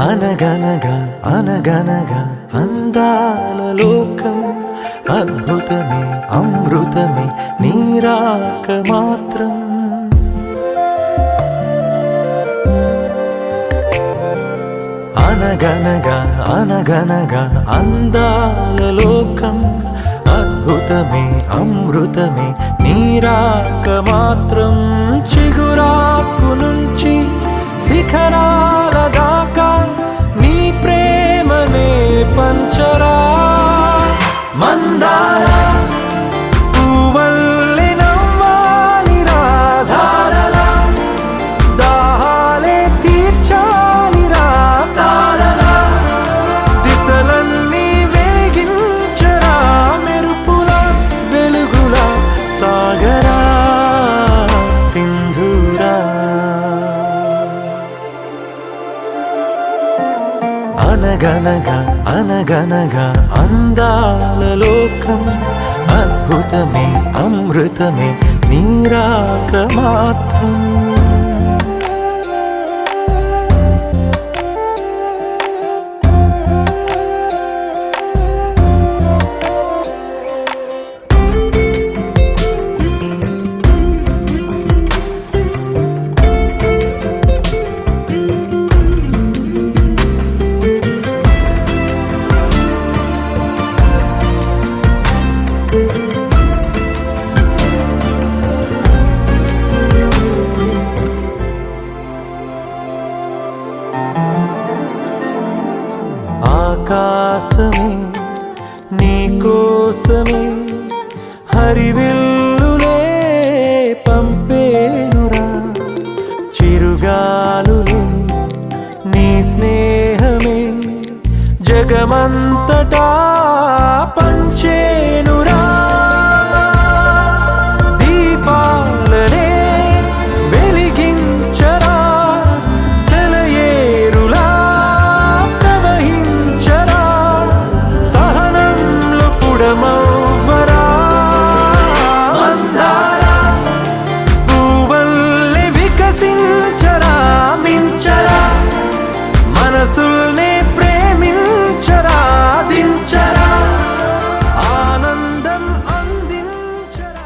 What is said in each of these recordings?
అనగనగా అనగనగా అందాల లోకం అద్భుతమే అమృతమే నీరాక మాత్రం. అనగనగా అనగనగా అందాల లోకం అద్భుతమే అమృతమే నీరాక మాత్రం. చిగురాకు నుంచి శిఖరాల దాకా నీ ప్రేమనే పంచరా. మందార పూవల్లె నవ్వాలి రాధారలా, దాహాలే తీర్చాలి రా తారలా. దిశలన్నీ వెలిగించరా మెరుపులా వెలుగులా సాగరా సింధూరా. అనగనగా అనగనగా అందాల లోకం అద్భుతమే అమృతమే నీరాక మాత్రం. ఆకాశమే నీకోసమే హరివిల్లులే పంపేనురా. చిరుగాలులే నీ స్నేహమే జగమంతటా పంచేనురా. దీపాలనే వెలిగించరా సెలయేరులా ప్రవహించరా. సహనంలో పుడమవ్వరా. మందార పూవల్లె వికసించరా మించరా. మనసుల్నే ప్రేమించరా దించరా. ఆనందం అందించరా.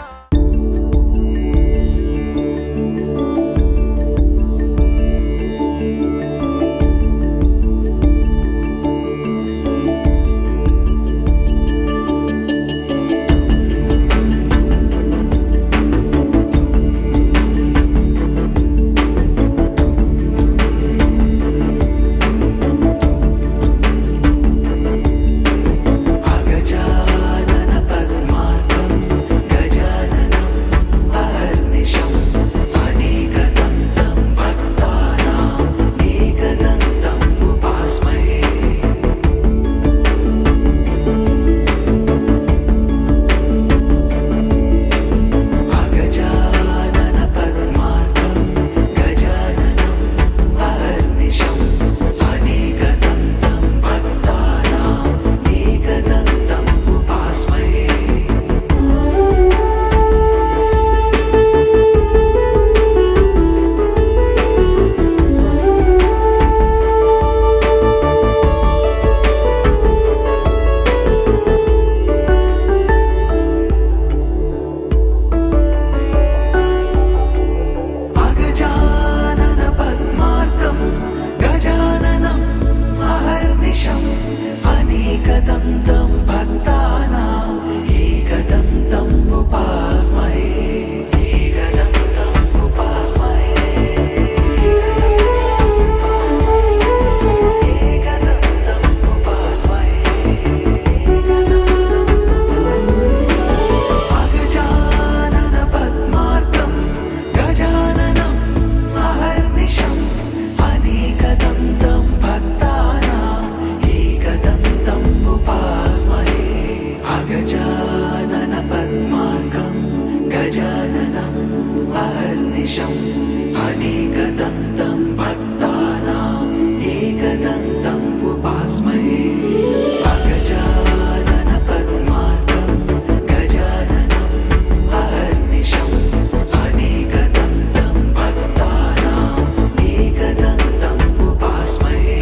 అనేకదంతం భక్తానాం ఏకదంతం ఉపాస్మహే. అగజానన పద్మార్కం గజాననం అహర్నిశం అనేకదంతం భక్తానాం ఏకదంతం ఉపాస్మహే.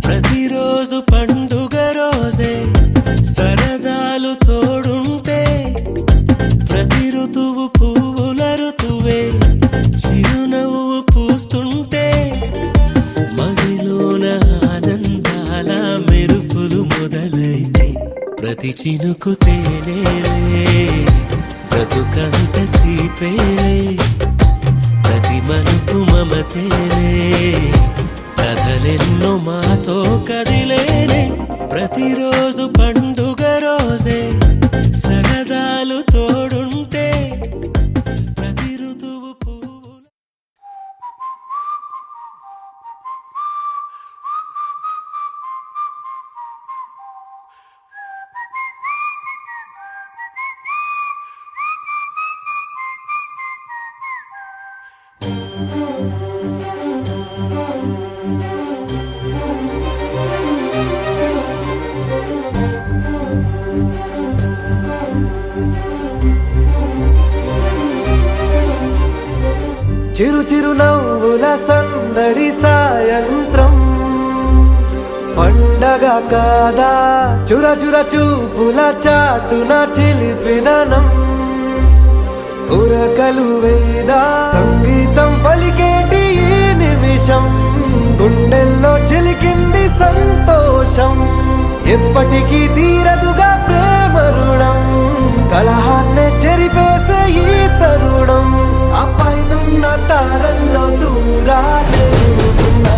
ప్రతిరోజు పండుగ రోజే సరదాలు తోడుంటే ప్రతి ఋతువు పువ్వుల ఋతువే చిరునవ్వు పూస్తుంటే మదిలోన ఆనందాల మెరుపులు మొదలైతే ప్రతి చినుకు తేనేలే బ్రతుకంత తీపేలే ప్రతి మలుపు మమతేలే కథలెన్నో మాతో కదిలేనే ప్రతిరోజు పండుగ రోజే సరదాలు తోడుంటే ప్రతి ఋతువు పువ్వుల చిరు చిరు నవ్వుల సందడి సాయంత్రం పండగ కాదా చుర చుర చూపుల చాటున చిలిపిదనం ఉరకలు వేదా సంగీతం పలికేటి ఈ నిమిషం గుండెల్లో చిలికింది సంతోషం ఎప్పటికీ తీరదుగా ప్రేమ రుణం కలహాన్నే చెరిపేసే ఈ తరుణం ఆ పైనున్న తారల్లో దూరాలే ఉన్నా.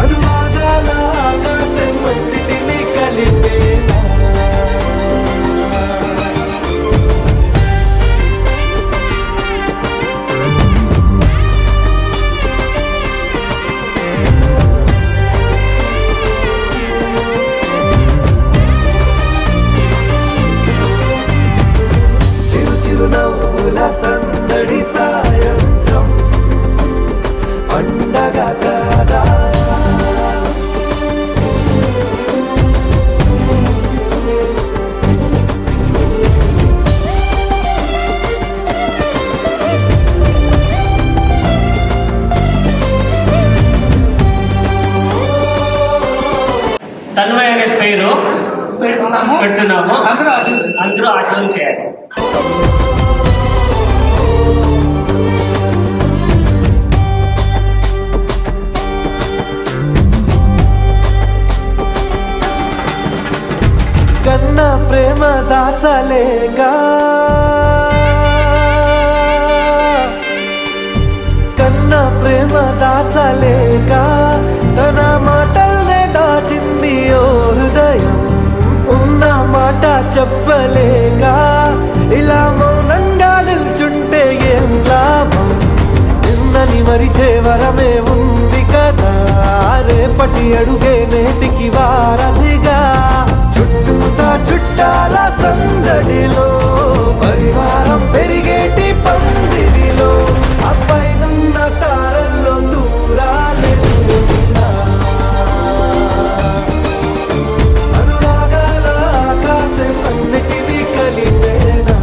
అనురాగాల ఆకాశం అన్నిటినీ కలిపేలా చిరునవ్వుల సందడి సాయంత్రం పండగ కాదా తన్మయ్ అనే పేరు పెడుతున్నాము అందరూ ఆశీర్వదం చేయాలి. కన్నా ప్రేమ దాచలేగా కన్నా ప్రేమ దాచలేగా తన మాటల్నే దాచింది ఓ హృదయం ఉన్న మాట చెప్పలేక ఇలా మౌనంగా నిల్చుంటే ఏం లాభం నిన్నని మరిచే వరమే ఉంది కదా రేపటి అడుగే నేటికి వారధిగా చుట్టూతా చుట్టాల సందడిలో పరివారం పెరిగేటి పందిరిలో అబ్బాయినున్న తారల్లో దూరాలే ఉన్నా. అనురాగాల ఆకాశం అన్నిటినీ కలిపేనా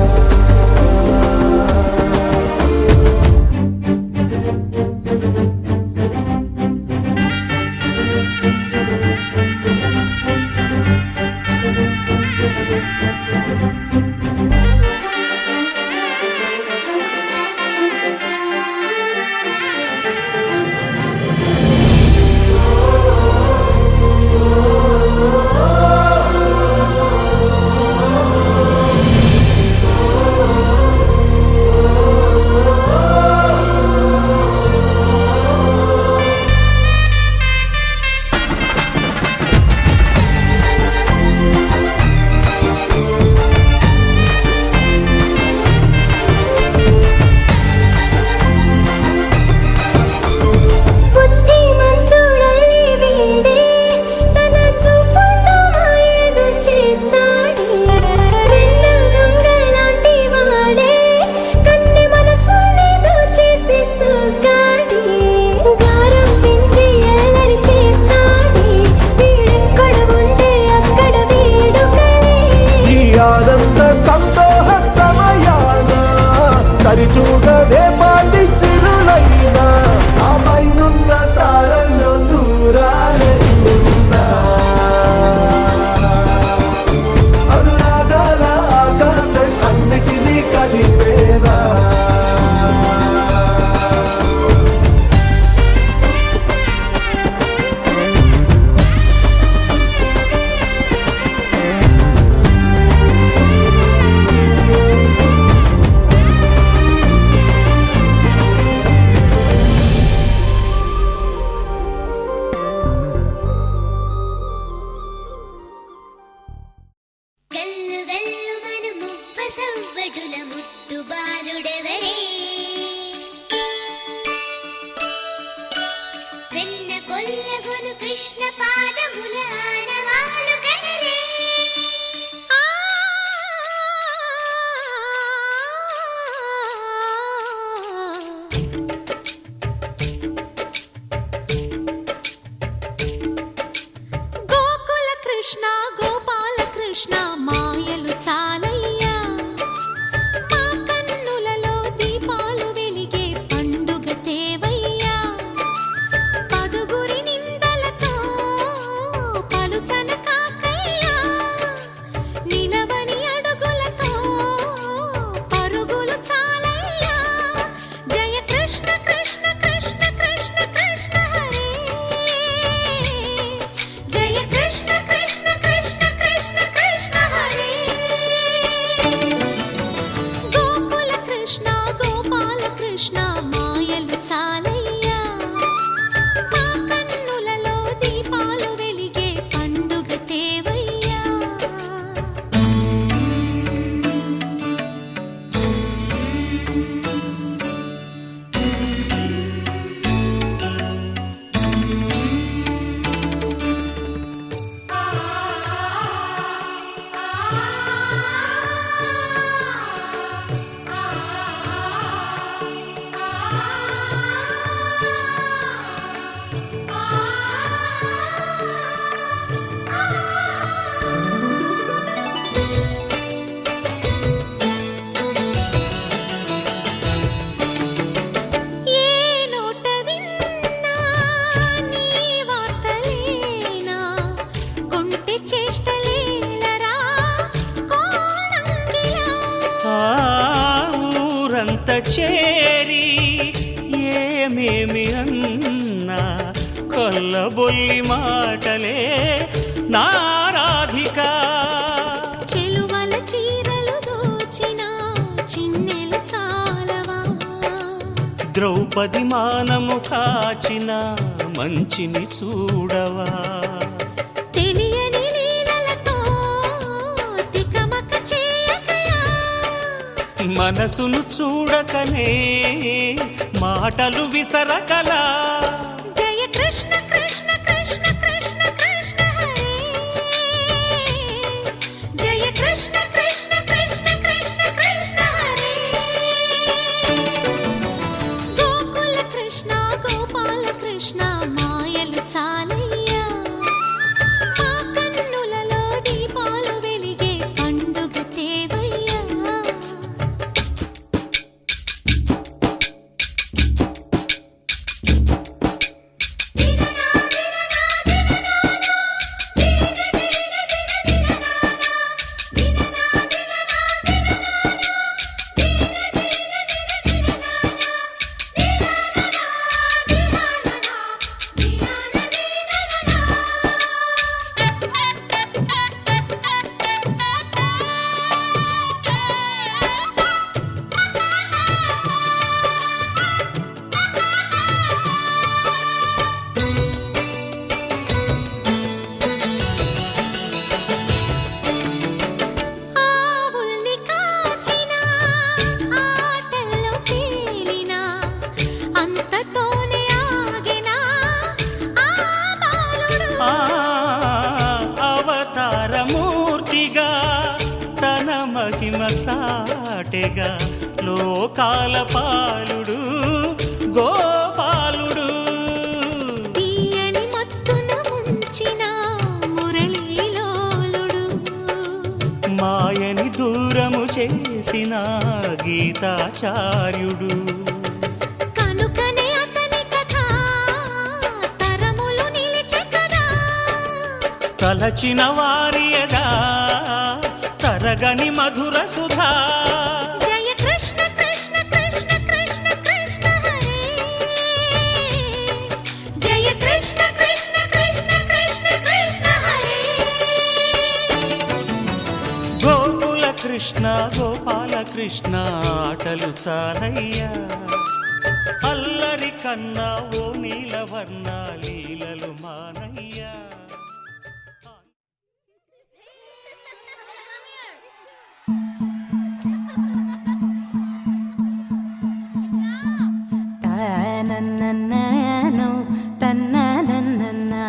కృష్ణ పాదముల ఆనవాలు కదలే గోకుల కృష్ణ గోపాల కృష్ణ మాయలు చాలయ్యా మా కన్నులలో దీపాలు వెలిగే పండుగ తేవయ్యా పదుగురి నిందలతో పలుచన కాకయ్యా నిలవని అడుగులతో పరుగులు చాలయ్యా జయ కృష్ణ కృష్ణ కృష్ణ కృష్ణ కృష్ణ హరే జయ కృష్ణ కృష్ణ కృష్ణ కృష్ణ కృష్ణ హరే గోకుల కృష్ణ గోపాల కృష్ణ మాయలు చాలయ్యా మా కన్నులలో దీపాలు వెలిగే పండుగ తేవయ్యా ఏ నోట విన్నా నీ వార్తలేనా కొంటె చేష్టలేలరా కోణంగిలా ఆ ఊరంత చేరి ఏమేమి అన్నా కొల్లబొల్లి మాటలే నారాధిక చెలువల చీరలు దోచిన చిన్నెలు చాలవా ద్రౌపది మానము కాచిన మంచిని చూడవా తెలియని లీలలతో తికమక చేయకయా మనసును చూడకనే మాటలు విసరకలా జయ కృష్ణ కృష్ణ కృష్ణ కృష్ణ కృష్ణ హరే జయ కృష్ణ కృష్ణ కృష్ణ కృష్ణ కృష్ణ హరే గోకుల కృష్ణ గోపాల కృష్ణ మాయలు చాలయ్యా మా కన్నులలో దీపాలు వెలిగే పండుగ తేవయ్యా ఆవుల్ని కాచిన ఆటల్లో తేలిన అంతతోనే ఆగిన ఆ బాలుడు ఆ అవతారమూర్తిగా తన మహిమ సాటెగా లోకాల పాలుడు గోపాలుడు తీయని మత్తున ముంచిన మురళీలోలుడు మాయని దూరము చేసిన గీతాచార్యుడు కనుకనే అతని కథ తరములు నిలిచె కదా తలచిన వారియదా తరగని మధుర సుధా జయ కృష్ణ కృష్ణ కృష్ణ కృష్ణ కృష్ణ హరే జయ కృష్ణ కృష్ణ కృష్ణ కృష్ణ కృష్ణ హరే గోకుల కృష్ణ గోపాల కృష్ణ ఆటలు చాలయ్యా అల్లరి కన్నా ఓ నీలవర్ణ లీలలు మానయ్యా తన్నన్ననో తన్ననన్నననో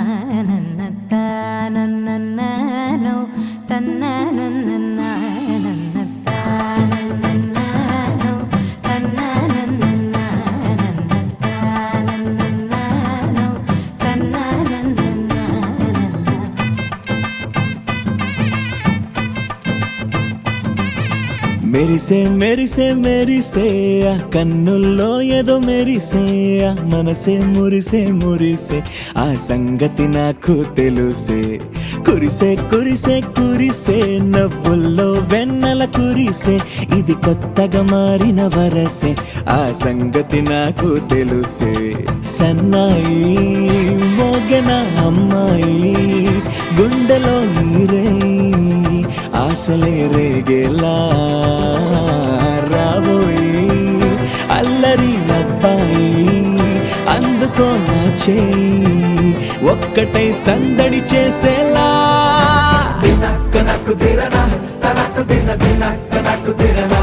మెరిసే మెరిసే మెరిసే ఆ కన్నుల్లో ఏదో మెరిసే ఆ మనసే మురిసే మురిసే ఆ సంగతి నాకు తెలుసే కురిసే కురిసే కురిసే నవ్వుల్లో వెన్నెల కురిసే ఇది కొత్తగా మారిన వరసే ఆ సంగతి నాకు తెలుసే సన్నాయి మోగన అమ్మాయి గుండెలో ఈరే ఆశలే రేగేలా రాబోయి అల్లరి అబ్బాయి అందుకో నా చేయి ఒక్కటై సందడి చేసేలా దినక్క నక్కు దిరనా తనకు దిన దినక్క నక్కు దిరనా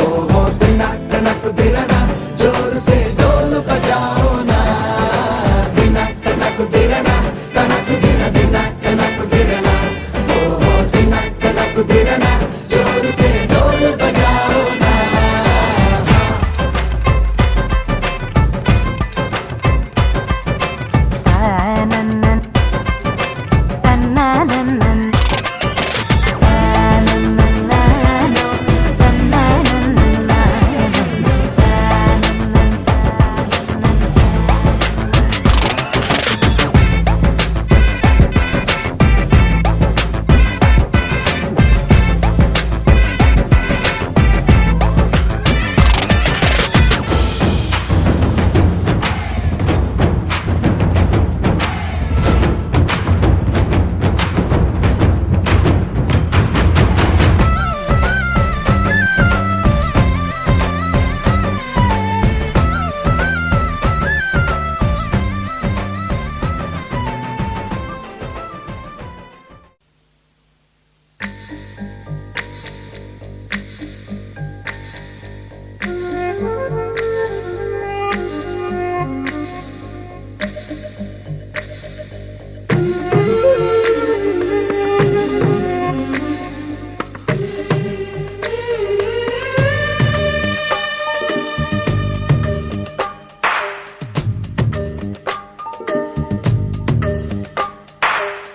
ఓహో దినక్క నక్కు దిరనా జోరు సే డోలు బజాओ నా దినక్క నక్కు దిరనా తనకు దిన దినక్క నక్కు దిరనా ఓహో దినక్క నక్కు దిరనా జోరు సే డోలు బజాओ నా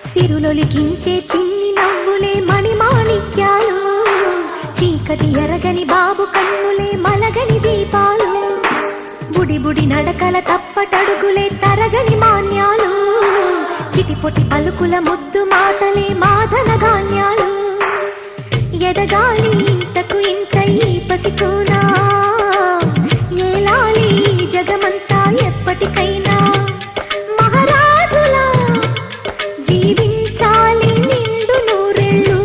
సిరులొలికించే చిన్ని నవ్వులే మణిమాణిక్యాలు చీకటి ఎరగని బాబు కన్నులే మలగని దీపాలు బుడి బుడి నడకల తప్పటడుగులే తరగని మాన్యాలు చిటిపొటి పలుకుల ముద్దు మాటలే మాధన ధాన్యాలు ఎదగాలి ఇంతకు ఇంత ఈ పసికోనా ఏలాలి జగమంతా ఎప్పటికైనా మహారాజులా జీవించాలి నిండు నూరెళ్ళు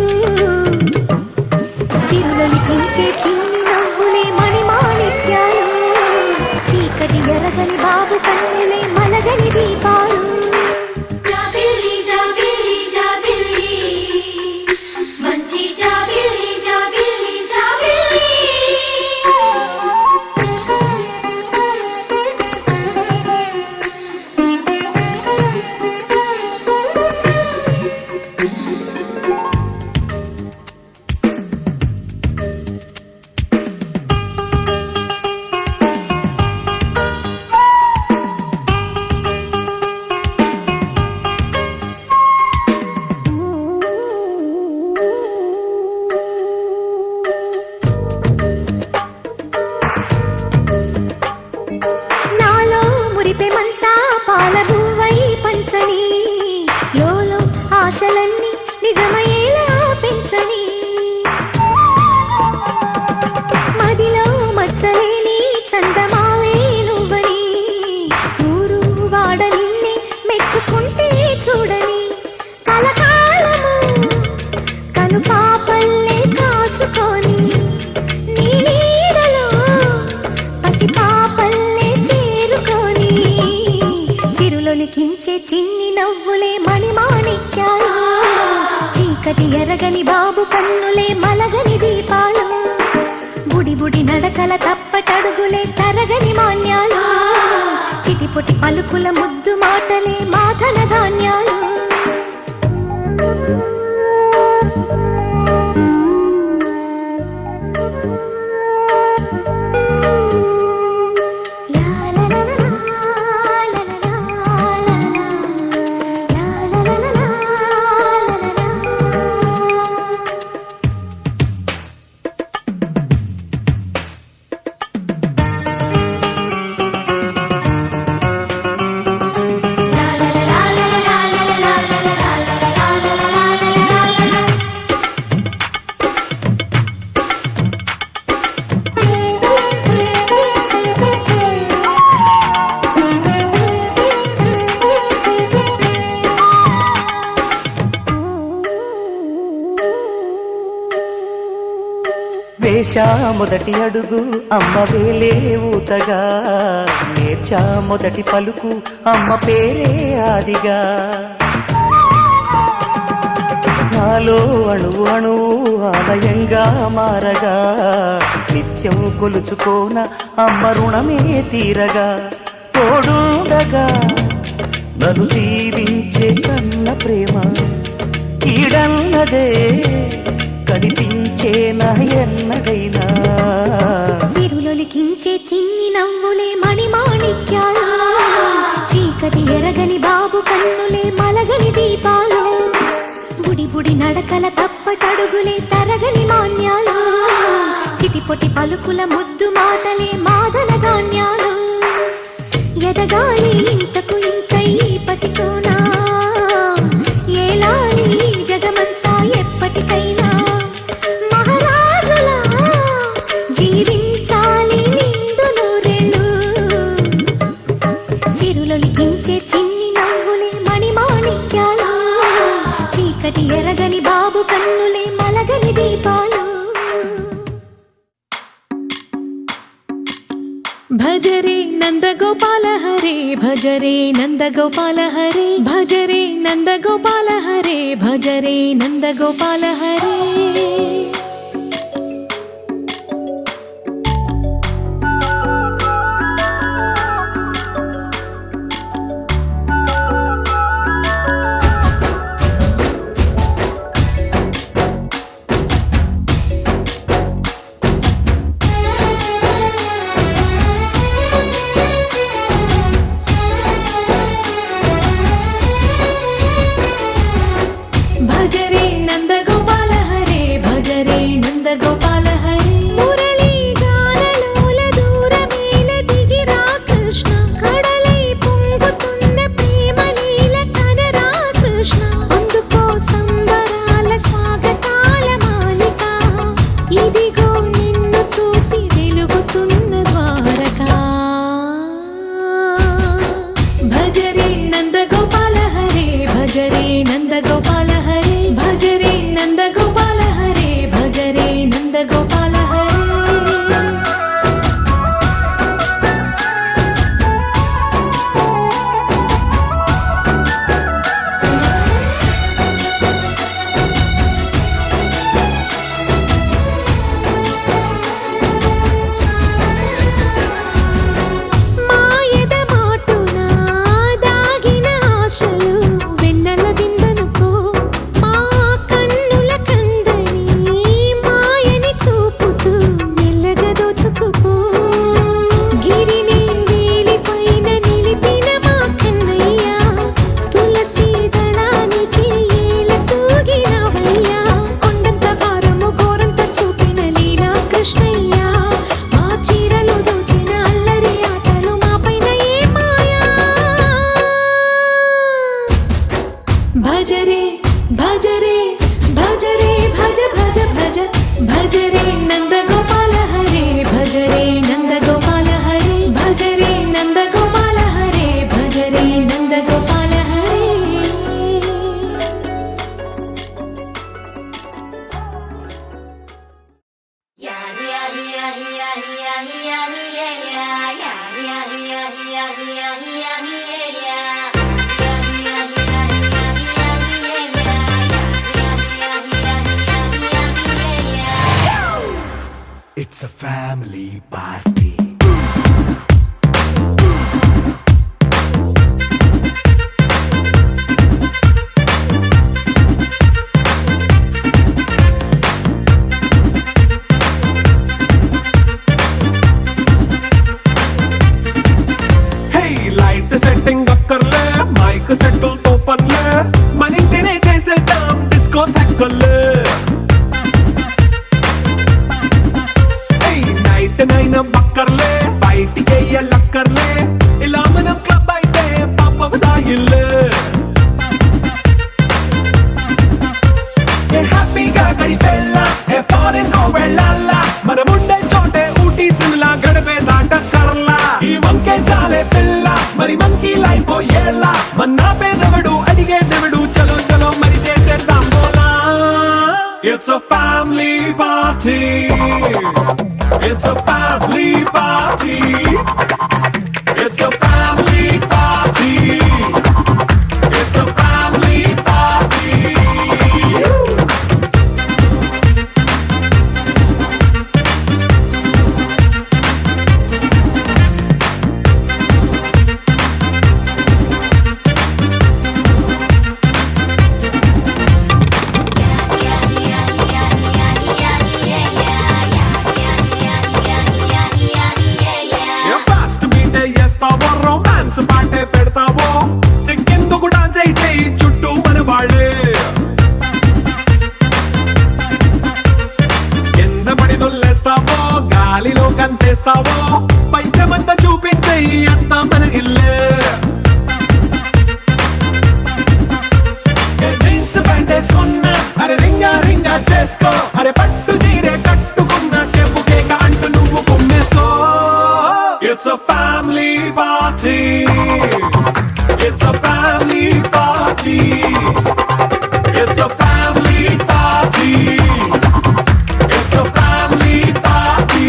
సిరులొలికించే చిన్ని నవ్వులే మణిమాణిక్యాలు చీకటి ఎరగని బాబు కన్నులే మలగని దీపాలు జాబిల్లి జాబిల్లి జాబిల్లి మంచి జాబిల్లి జాబిల్లి జాబిల్లి నాలో మురిపెమంతా పాలబువ్వై పంచని లోలో ఆశలన్నీ నిజమయ్యేలా పెంచని మదిలో మచ్చలేని చందమావే నువ్వని ఊరు వాడ నిన్నే మెచ్చుకుంటే చూడని కలకాలము కను పాపల్లే కాసుకొని నీ నీడలో పసి పాపల్లే చేరుకొని సిరులొలికించే చిన్ని నవ్వులే మణిమాణిక్యాలు చీకటి ఎరగని బాబు కన్నులే మలగని దీపాలు బుడి బుడి నడకల తప్పటడుగులే తరగని మాన్యాలు చిటిపొటి పలుకుల ముద్దు మాటలే మాధన ధాన్యాలు వేశా మొదటి అడుగు అమ్మ వేలే ఊతగా, నేర్చా మొదటి పలుకు అమ్మ పేరే ఆదిగా. నాలో అణువు అణువు ఆలయంగా మారగా, నిత్యం కొలుచుకోన అమ్మ రుణమే తీరగా. తోడుండగా నన్ను దీవించే కన్న ప్రేమ ఈడన్నదే కనిపించేనా ఎన్నడైనా. సిరులొలికించే చిన్ని నవ్వులే మణిమాణిక్యాలు, చీకటి ఎరగని బాబు కన్నులే మలగని దీపాలు. బుడి బుడి నడకల తప్పటడుగులే తరగని మాన్యాలు, చిటిపొటి పలుకుల ముద్దు మాటలే మాదన ధాన్యాలు. ఎదగాలి ఇంతకు ఇంతై పసికోనా, ఏలాలి జగమంతా ఎప్పటికైనా. మహారాజులా జీవించాలి నిండు నూరేళ్ళు, సిరులొలికించే చిన్ని నవ్వులే మణిమాణిక్యాలు, చీకటి ఎరగని బాబు కన్నులే మలగని దీపాలు. భజరే నందగోపాల హరే, భజరే నందగోపాల హరే, భజరే నందగోపాల హరే, భజరే నందగోపాల హరే. భజరే నందగోపాల హరే, భజరే నందగోపాల హరే. మురళీ గానలోల దూరమేల దిగిరా కృష్ణ, కడలై పొంగుతున్న ప్రేమ లీల కనరా కృష్ణ. అందుకో సంబరాల స్వాగతాల మాలిక, ఇదిగో నిన్ను చూసి వెలుగుతున్న ద్వారకా. భజరే నందగోపాల హరే, భజరే నందగోపాల హరే, భజరే నందగోపాల హరే, భజరే నందగోపాల హరే. మాయద మాటున దాగిన ఆశలు వెన్నెల విందనుకో, మా కన్నుల కందని మాయని చూపుతూ మెల్లగా దోచుకుపో. గిరిని వేలిపైన నిలిపిన మా కన్నయ్య, తులసి దళానికి ఏల తూగినవయ్యా. కొండంత భారము గోరంత చూపిన లీలా కృష్ణయ్య, మా చీరలు దోచిన అల్లరి ఆటలు మా పైన ఏ మాయా. భజరే భజరే భజరే భజ భజ భజ, భజరే నందగోపాల హరే, భజరే నందగోపాల హరే, భజరే నందగోపాల హరే, భజరే నందగోపాల హరే. It's a family party. Hey, light setting అక్కర్లే, మైక్ సెట్టుల్ తో పనులే, మన ఇంటినే చేసేద్దాం డిస్కో థెక్కలే. నైట్ నైన్ బక్కర్లే, బయటికెయ్యలక్కర్లే, ఇలా మనం క్లబ్ అయితే పాపం దాయిల్లే. హ్యాపీగా గడిపెళ్ళా, ఏ ఫారెన్ నో వెళ్ళాలా, మనముండే చోటే ఊటీ సిమ్లా గడిపే దాటక్కర్లా. ఈ వంకే చాలే పిల్ల, మరి మంకీ లైఫ్ పోయేలా, మన్నా పేదవడు అడిగేదెవడు, చలో చలో మరి చేసేద్దాం బోలా. It's a family party. It's a family party. It's a family party. It's a family party. Fast beat చేస్తావో రొమాన్స్ పాటే పెడతావో సిగ్గెందుకు డాన్స్ అయితే చుట్టూ మన వాళ్ళే కింద పడి దొల్లేస్తావో గాలిలో కంతేస్తావో పైచమంతా చూపించే అంతా మన ఇల్లే జీన్స్ ప్యాంట్ వేసుకున్నా అరే రింగా రింగా చేసుకో అరే పట్టు చీరే కట్టుకున్నా చెప్పు కేక అంటూ నువ్వు కుమ్మేసుకో. It's a family party. It's a family party. It's a family party. It's a family party.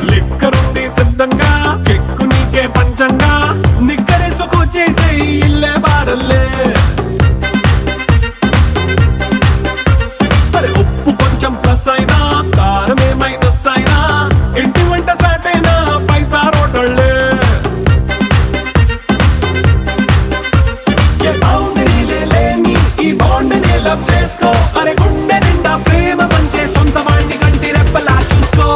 లిక్కరుంది సిద్ధంగా కెక్కు నీకే పంచంగా నిక్కరేసుకొచ్చేసే ఇల్లే బారల్లే మరి ఉప్పు కొంచెం ప్లస్ అయినా కారమే మైనస్ అయినా ఇంటి వంట సాటైనా 5 స్టార్ హోటళ్ళే ఏ బౌండరీలే లేని ఈ బాండ్ని లవ్ చేసుకో అరే గుండె నిండా ప్రేమ పంచే సొంత వాణ్ణి కంటి రెప్పలా చూసుకో.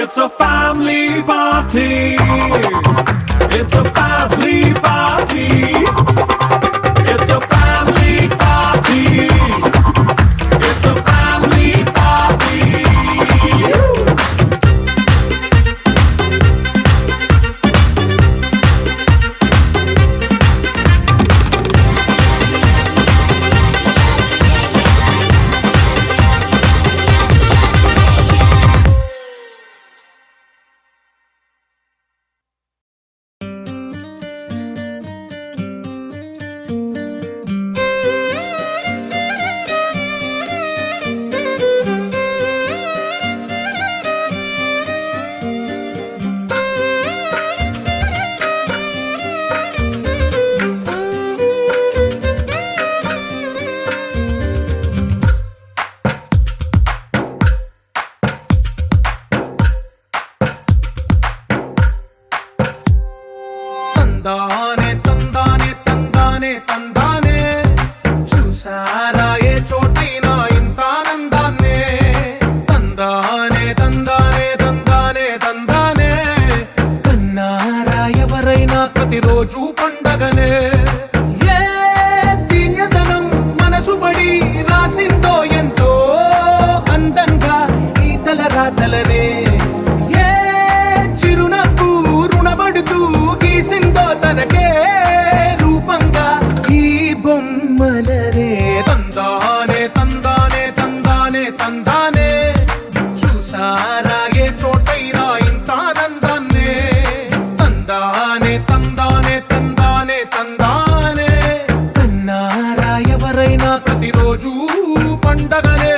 It's a family party. It's a family party. It's a family party. It's a family party. తందానే తందానే తందానే తందానే చూసారా ఏ చోటైనా ఇంత ఆనందాన్నే తందానే తందానే తందానే తందానే కన్నారా ఎవరైనా ప్రతిరోజు పండగనే ఏ తీయదనం మనసు పడి రాసిందో ఎంతో అందంగా ఈ తల రాతలనే ఏ చిరునవ్వు రుణపడుతూ గీసిందో తనకే రూపంగా ఈ బొమ్మలనే తందానే తందానే తందానే తందానే చూసారా ఏ చోటైనా ఇంత ఆనందాన్నే తందానే తందానే తందానే తందానే కన్నారా ఎవరైనా ప్రతిరోజు పండగనే.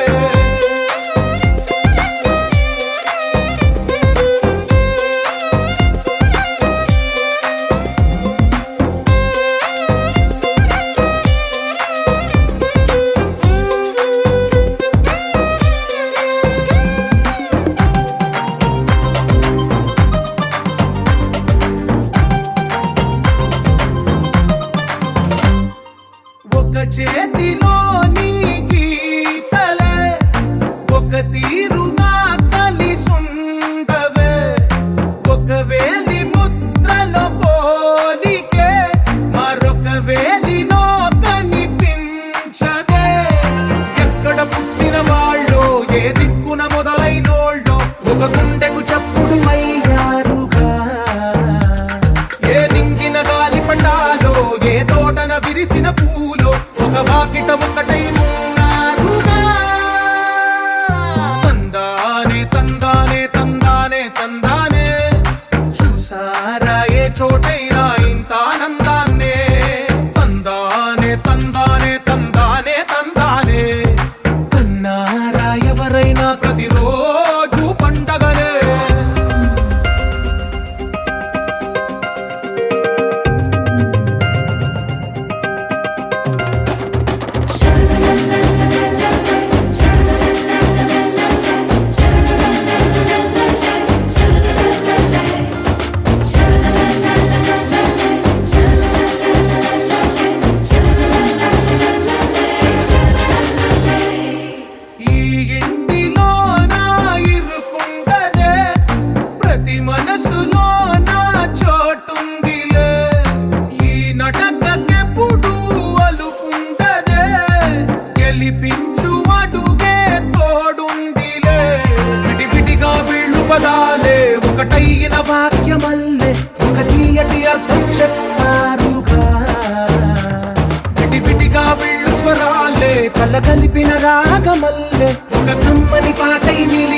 ఒక చేతిలో నీ గీతలే ఒక తీరుగా కలిసుండవే ఒక వేలి ముద్రలో పోలికే మరొక వేలిలో కనిపించదే ఎక్కడ పుట్టిన వాళ్ళో ఏ దిక్కున మొదలైనోళ్ళో ఒక గుండెకు చప్పుడు అయ్యారుగా కల కలిపిన రాగమల్లె ఒక కమ్మని పాటై నిలిచి